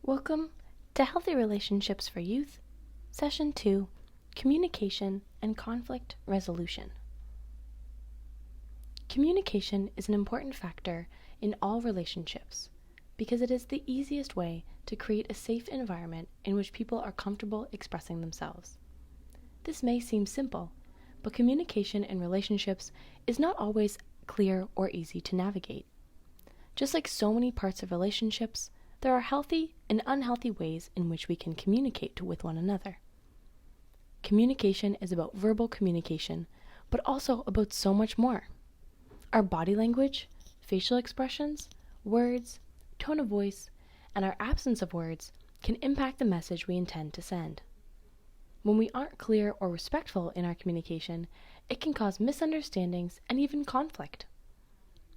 Welcome to Healthy Relationships for Youth, Session 2, Communication and Conflict Resolution. Communication is an important factor in all relationships because it is the easiest way to create a safe environment in which people are comfortable expressing themselves. This may seem simple, but communication in relationships is not always clear or easy to navigate. Just like so many parts of relationships, there are healthy and unhealthy ways in which we can communicate with one another. Communication is about verbal communication, but also about so much more. Our body language, facial expressions, words, tone of voice, and our absence of words can impact the message we intend to send. When we aren't clear or respectful in our communication, it can cause misunderstandings and even conflict.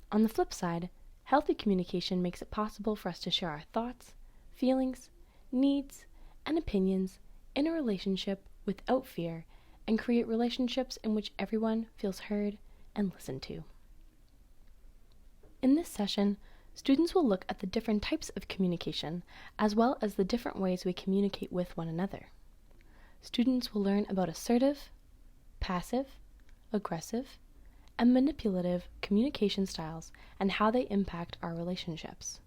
On the flip side, healthy communication makes it possible for us to share our thoughts, feelings, needs, and opinions in a relationship without fear and create relationships in which everyone feels heard and listened to. In this session, students will look at the different types of communication as well as the different ways we communicate with one another. Students will learn about assertive, passive, aggressive, and manipulative communication styles and how they impact our relationships.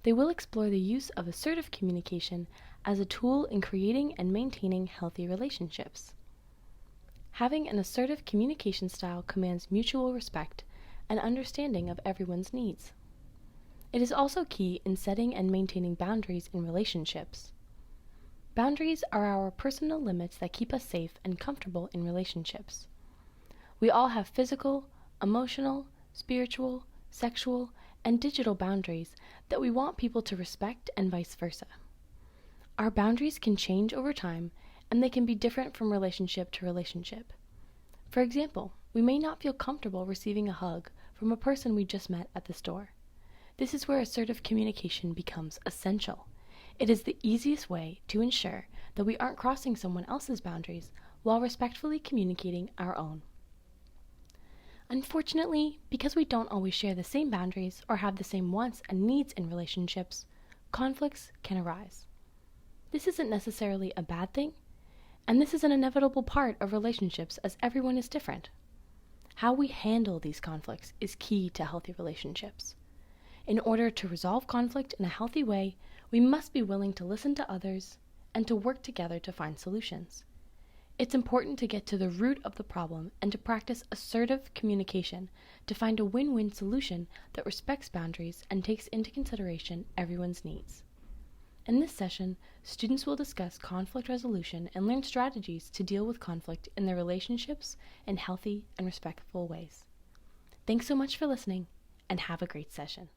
They will explore the use of assertive communication as a tool in creating and maintaining healthy relationships. Having an assertive communication style commands mutual respect and understanding of everyone's needs. It is also key in setting and maintaining boundaries in relationships. Boundaries are our personal limits that keep us safe and comfortable in relationships. We all have physical, emotional, spiritual, sexual, and digital boundaries that we want people to respect and vice versa. Our boundaries can change over time, and they can be different from relationship to relationship. For example, we may not feel comfortable receiving a hug from a person we just met at the store. This is where assertive communication becomes essential. It is the easiest way to ensure that we aren't crossing someone else's boundaries while respectfully communicating our own. Unfortunately, because we don't always share the same boundaries or have the same wants and needs in relationships, conflicts can arise. This isn't necessarily a bad thing, and this is an inevitable part of relationships as everyone is different. How we handle these conflicts is key to healthy relationships. In order to resolve conflict in a healthy way, we must be willing to listen to others and to work together to find solutions. It's important to get to the root of the problem and to practice assertive communication to find a win-win solution that respects boundaries and takes into consideration everyone's needs. In this session, students will discuss conflict resolution and learn strategies to deal with conflict in their relationships in healthy and respectful ways. Thanks so much for listening, and have a great session.